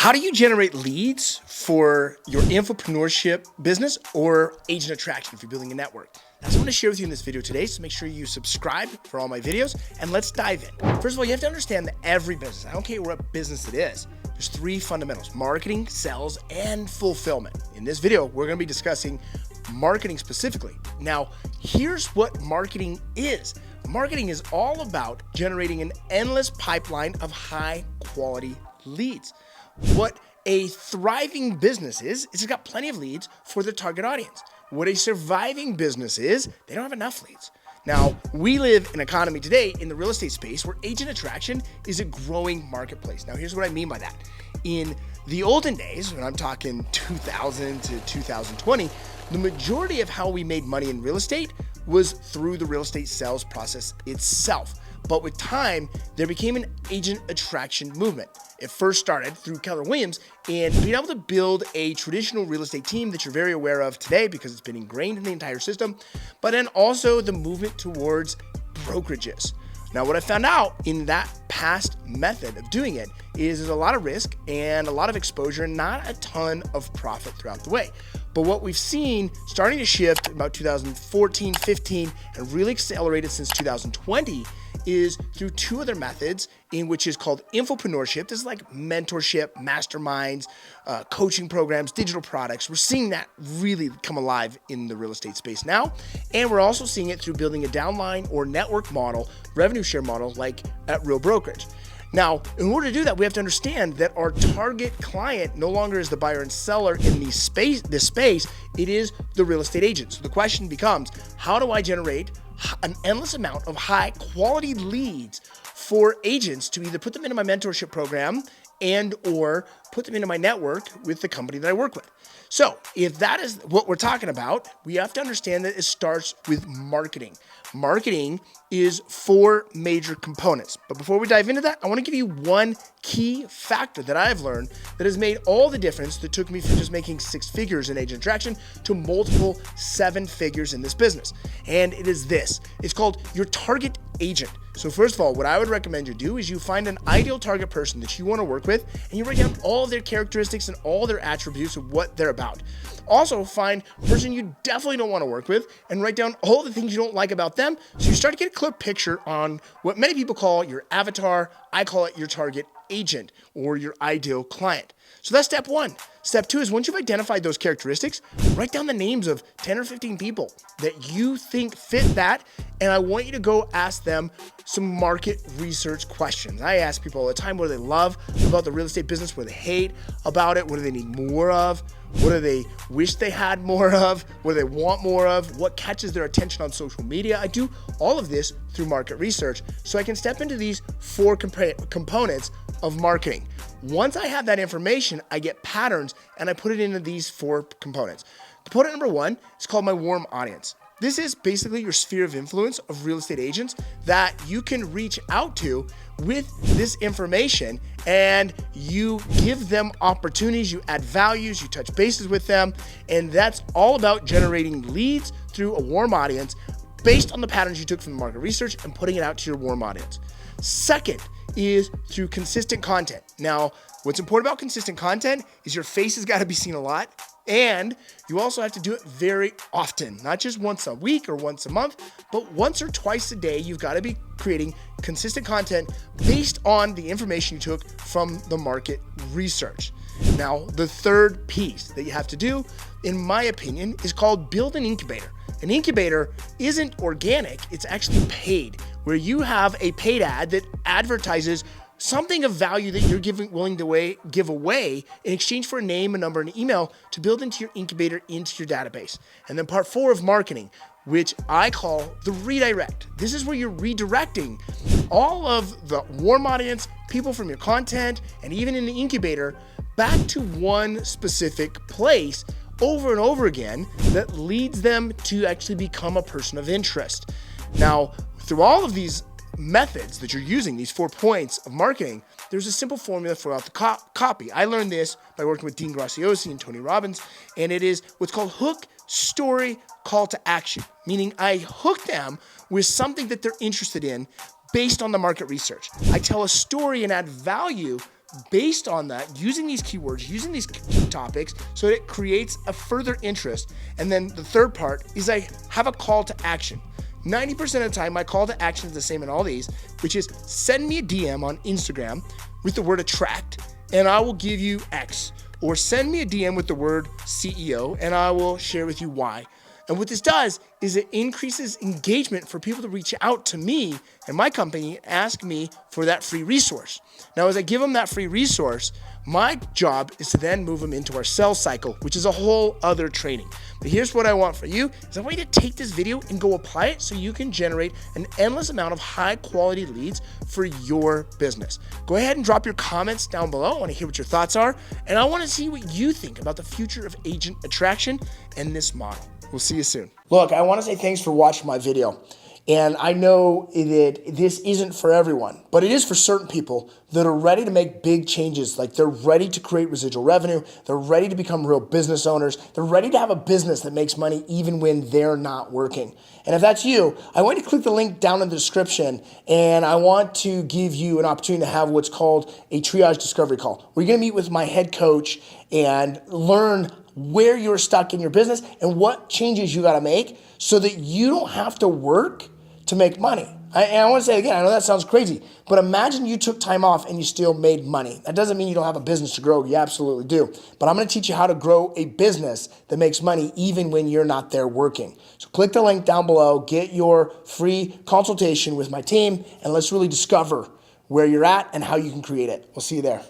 How do you generate leads for your infopreneurship business or agent attraction if you're building a network? That's what I'm going to share with you in this video today, so make sure you subscribe for all my videos, and let's dive in. First of all, you have to understand that every business, I don't care what business it is, there's three fundamentals: marketing, sales, and fulfillment. In this video, we're going to be discussing marketing specifically. Now, here's what marketing is. Marketing is all about generating an endless pipeline of high quality leads. What a thriving business is it's got plenty of leads for their target audience. What a surviving business is, they don't have enough leads. Now, we live in an economy today in the real estate space where agent attraction is a growing marketplace. Now, here's what I mean by that. In the olden days, when I'm talking 2000 to 2020, the majority of how we made money in real estate was through the real estate sales process itself. But with time, there became an agent attraction movement. It first started through Keller Williams and being able to build a traditional real estate team that you're very aware of today because it's been ingrained in the entire system, but then also the movement towards brokerages. Now, what I found out in that past method of doing it is there's a lot of risk and a lot of exposure and not a ton of profit throughout the way. But what we've seen starting to shift about 2014, 15, and really accelerated since 2020 is through two other methods, in which is called infopreneurship. This is like mentorship, masterminds, coaching programs, digital products. We're seeing that really come alive in the real estate space now. And we're also seeing it through building a downline or network model, revenue share model, like at Real Brokerage. Now, in order to do that, we have to understand that our target client no longer is the buyer and seller in this space, it is the real estate agent. So the question becomes, how do I generate an endless amount of high quality leads for agents to either put them into my mentorship program and or put them into my network with the company that I work with? So if that is what we're talking about, we have to understand that it starts with marketing. Marketing is four major components. But before we dive into that, I want to give you one key factor that I've learned that has made all the difference that took me from just making 6 figures in agent attraction to multiple 7 figures in this business. And it is this. It's called your target agent. So first of all, what I would recommend you do is you find an ideal target person that you want to work with, and you write down all of their characteristics and all their attributes of what they're about. Also, find a person you definitely don't want to work with and write down all the things you don't like about them, so you start to get a clear picture on what many people call your avatar. I call it your target agent or your ideal client. So that's step one. Step two is once you've identified those characteristics, write down the names of 10 or 15 people that you think fit that, and I want you to go ask them some market research questions. I ask people all the time, what do they love about the real estate business? What do they hate about it? What do they need more of? What do they wish they had more of? What do they want more of? What catches their attention on social media? I do all of this through market research so I can step into these 4 components of marketing. Once I have that information, I get patterns and I put it into these 4 components. Component number 1 is called my warm audience. This is basically your sphere of influence of real estate agents that you can reach out to with this information, and you give them opportunities, you add values, you touch bases with them, and that's all about generating leads through a warm audience based on the patterns you took from the market research and putting it out to your warm audience. Second is through consistent content. Now, what's important about consistent content is your face has got to be seen a lot, and you also have to do it very often, not just once a week or once a month, but once or twice a day. You've got to be creating consistent content based on the information you took from the market research. Now, the third piece that you have to do, in my opinion, is called build an incubator. An incubator isn't organic, it's actually paid, where you have a paid ad that advertises something of value that you're willing to give away in exchange for a name, a number, and an email to build into your incubator, into your database. And then part 4 of marketing, which I call the redirect. This is where you're redirecting all of the warm audience, people from your content, and even in the incubator, back to one specific place over and over again that leads them to actually become a person of interest. Now, through all of these methods that you're using, these 4 points of marketing, there's a simple formula throughout the copy. I learned this by working with Dean Graciosi and Tony Robbins, and it is what's called hook, story, call to action, meaning I hook them with something that they're interested in based on the market research. I tell a story and add value based on that, using these keywords, using these topics, so that it creates a further interest. And then the third part is I have a call to action. 90% of the time, my call to action is the same in all these, which is send me a DM on Instagram with the word attract, and I will give you X. Or send me a DM with the word CEO, and I will share with you why. And what this does is it increases engagement for people to reach out to me and my company and ask me for that free resource. Now, as I give them that free resource, my job is to then move them into our sales cycle, which is a whole other training. But here's what I want for you, is I want you to take this video and go apply it so you can generate an endless amount of high quality leads for your business. Go ahead and drop your comments down below. I want to hear what your thoughts are, and I want to see what you think about the future of agent attraction and this model. We'll see you soon. Look, I want to say thanks for watching my video. And I know that this isn't for everyone, but it is for certain people that are ready to make big changes. Like they're ready to create residual revenue. They're ready to become real business owners. They're ready to have a business that makes money even when they're not working. And if that's you, I want you to click the link down in the description, and I want to give you an opportunity to have what's called a triage discovery call. We're going to meet with my head coach and learn where you're stuck in your business and what changes you got to make so that you don't have to work to make money. And I want to say again, I know that sounds crazy, but imagine you took time off and you still made money. That doesn't mean you don't have a business to grow. You absolutely do. But I'm going to teach you how to grow a business that makes money even when you're not there working. So click the link down below, get your free consultation with my team, and let's really discover where you're at and how you can create it. We'll see you there.